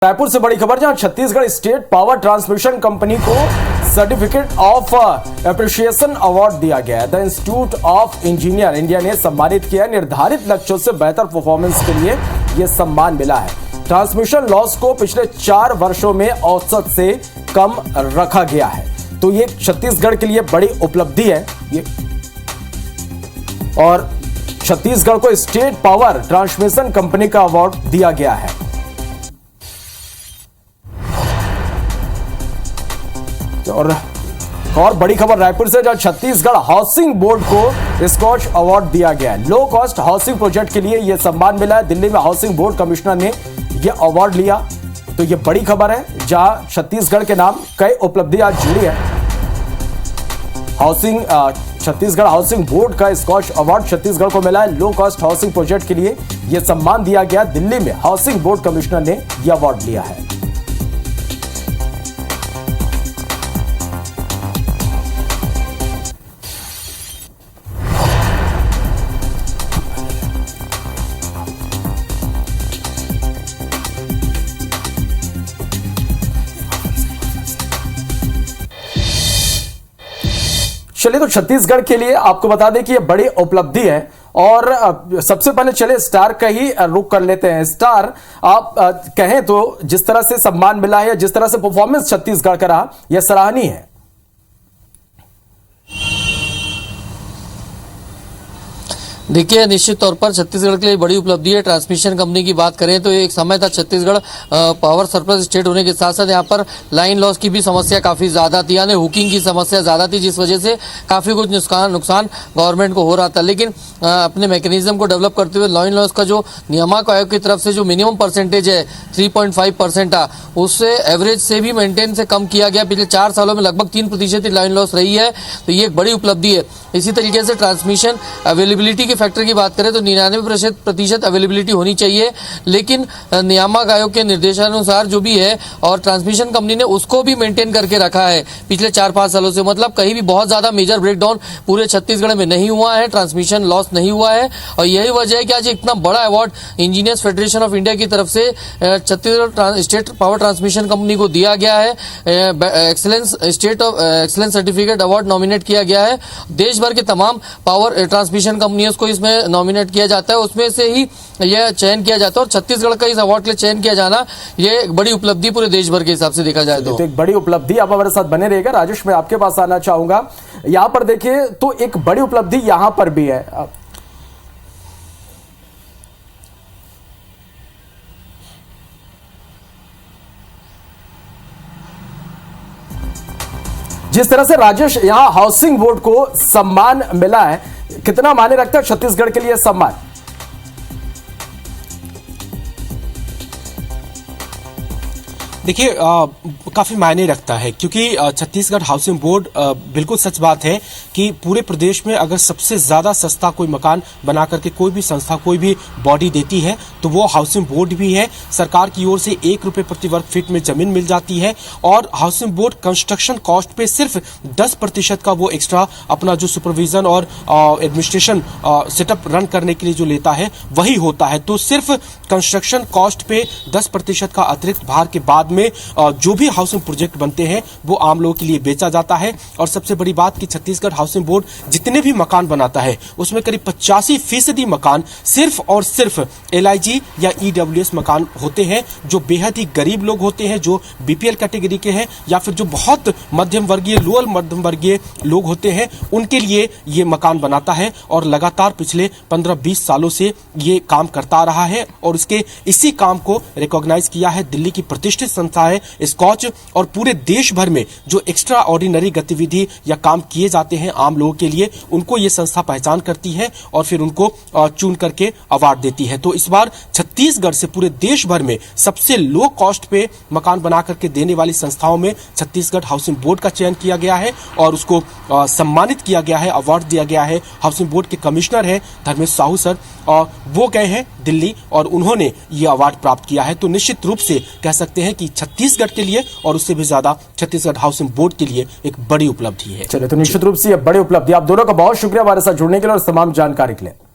रायपुर से बड़ी खबर, जहां Chhattisgarh state power transmission company को सर्टिफिकेट ऑफ एप्रिशिएशन अवार्ड दिया गया है। The institute of engineer India ने सम्मानित किया। निर्धारित लक्ष्यों से बेहतर परफॉर्मेंस के लिए यह सम्मान मिला है। ट्रांसमिशन लॉस को पिछले 4 वर्षों में औसत से कम रखा गया है। तो ये छत्तीसगढ़ के लिए बड़ी उपलब्धि है ये, और छत्तीसगढ़ को स्टेट पावर ट्रांसमिशन कंपनी का अवार्ड दिया गया है। और बड़ी खबर रायपुर से, जहां छत्तीसगढ़ हाउसिंग बोर्ड को स्कॉच अवार्ड दिया गया है। लो कॉस्ट हाउसिंग प्रोजेक्ट के लिए यह सम्मान मिला है। दिल्ली में हाउसिंग बोर्ड कमिश्नर ने यह अवार्ड लिया। तो यह बड़ी खबर है, जहां छत्तीसगढ़ के नाम कई उपलब्धियां जुड़ी है। छत्तीसगढ़ हाउसिंग बोर्ड का स्कॉच अवार्ड छत्तीसगढ़ को मिला है। लो कॉस्ट हाउसिंग प्रोजेक्ट के लिए यह सम्मान दिया गया। दिल्ली में हाउसिंग बोर्ड कमिश्नर ने यह अवार्ड लिया है। चलिए, तो छत्तीसगढ़ के लिए आपको बता दें कि यह बड़ी उपलब्धि है। और सबसे पहले चले स्टार का ही रुख कर लेते हैं। स्टार, आप कहें तो जिस तरह से सम्मान मिला है, जिस तरह से परफॉर्मेंस छत्तीसगढ़ का रहा, यह सराहनीय है। देखिए, निश्चित तौर पर छत्तीसगढ़ के लिए बड़ी उपलब्धि है। ट्रांसमिशन कंपनी की बात करें तो एक समय था छत्तीसगढ़ पावर सरप्लस स्टेट होने के साथ साथ यहाँ पर लाइन लॉस की भी समस्या काफ़ी ज़्यादा थी, यानी हुकिंग की समस्या ज़्यादा थी, जिस वजह से काफ़ी कुछ नुकसान गवर्नमेंट को हो रहा था। लेकिन अपने मैकेनिज्म को डेवलप करते हुए लाइन लॉस का जो नियामक आयोग की तरफ से जो मिनिमम परसेंटेज है 3.5% था, उससे एवरेज से भी मेंटेन से कम किया गया। पिछले 4 सालों में लगभग 3% ही लाइन लॉस रही है। तो ये एक बड़ी उपलब्धि है। इसी तरीके से ट्रांसमिशन अवेलेबिलिटी के फैक्टर की बात करें तो 99% अवेलेबिलिटी होनी चाहिए, लेकिन नियामक आयोग के निर्देशानुसार जो भी है और ट्रांसमिशन कंपनी ने उसको भी मेंटेन करके रखा है पिछले 4-5 सालों से। मतलब कहीं भी बहुत ज्यादा मेजर ब्रेकडाउन पूरे छत्तीसगढ़ में नहीं हुआ है, ट्रांसमिशन लॉस नहीं हुआ है। और यही वजह है कि आज इतना बड़ा award engineers federation of India की तरफ से Chhattisgarh state power transmission company को दिया गया है। Excellence state of excellence certificate award nominate किया गया है। देश भर के तमाम पावर ट्रांसमिशन कंपनियों को इसमें नॉमिनेट किया जाता है, उसमें से ही यह चयन किया जाता है। और छत्तीसगढ़ का इस अवार्ड के लिए चयन किया जाना यह एक बड़ी उपलब्धि पूरे देश भर के हिसाब से देखा जाए तो एक बड़ी उपलब्धि। आप हमारे साथ बने रहेगा। राजेश, मैं आपके पास आना चाहूंगा। यहां पर देखिए तो एक बड़ी उपलब्धि यहां पर भी है। जिस तरह से राजेश यहां हाउसिंग बोर्ड को सम्मान मिला है, कितना मायने रखता है छत्तीसगढ़ के लिए सम्मान? देखिए, काफ़ी मायने रखता है, क्योंकि छत्तीसगढ़ हाउसिंग बोर्ड, बिल्कुल सच बात है कि पूरे प्रदेश में अगर सबसे ज़्यादा सस्ता कोई मकान बना करके कोई भी संस्था, कोई भी बॉडी देती है तो वो हाउसिंग बोर्ड भी है। सरकार की ओर से 1 रुपये प्रति वर्ग फीट में ज़मीन मिल जाती है। और हाउसिंग बोर्ड कंस्ट्रक्शन कॉस्ट पे सिर्फ 10% का वो एक्स्ट्रा अपना जो सुपरविजन और एडमिनिस्ट्रेशन सेटअप रन करने के लिए जो लेता है वही होता है। तो सिर्फ कंस्ट्रक्शन कॉस्ट पे 10% का अतिरिक्त भार के बाद में जो भी हाउसिंग प्रोजेक्ट बनते हैं वो आम लोगों के लिए बेचा जाता है। और सबसे बड़ी बात कि छत्तीसगढ़ हाउसिंग बोर्ड जितने भी मकान बनाता है उसमें करीब 85% मकान सिर्फ और सिर्फ LIG या EWS मकान होते हैं, जो बेहद ही गरीब लोग होते हैं, जो BPL कैटेगरी के हैं या फिर जो बहुत मध्यम वर्गीय, लोअर मध्यम वर्गीय लोग होते हैं, उनके लिए ये मकान बनाता है। और लगातार पिछले 15-20 सालों से ये काम करता रहा है। और उसके इसी काम को रिकॉग्नाइज किया है दिल्ली की प्रतिष्ठित संस्था है स्कॉच। और पूरे देश भर में जो एक्स्ट्रा ऑर्डिनरी गतिविधि या काम किए जाते हैं आम लोगों के लिए, उनको ये संस्था पहचान करती है और फिर उनको चुन करके अवार्ड देती है। तो इस बार छत्तीसगढ़ से पूरे देश भर में सबसे लो कॉस्ट पे मकान बना करके देने वाली संस्थाओं में छत्तीसगढ़ हाउसिंग बोर्ड का चयन किया गया है और उसको सम्मानित किया गया है, अवार्ड दिया गया है। हाउसिंग बोर्ड के कमिश्नर है धर्मेश साहू सर, और वो गए हैं दिल्ली और उन्होंने ये अवार्ड प्राप्त किया है। तो निश्चित रूप से कह सकते हैं कि छत्तीसगढ़ के लिए और उससे भी ज्यादा छत्तीसगढ़ हाउसिंग बोर्ड के लिए एक बड़ी उपलब्धि है। चलिए, तो निश्चित रूप से ये बड़ी उपलब्धि। आप दोनों का बहुत शुक्रिया हमारे साथ जुड़ने के लिए और तमाम जानकारी के लिए।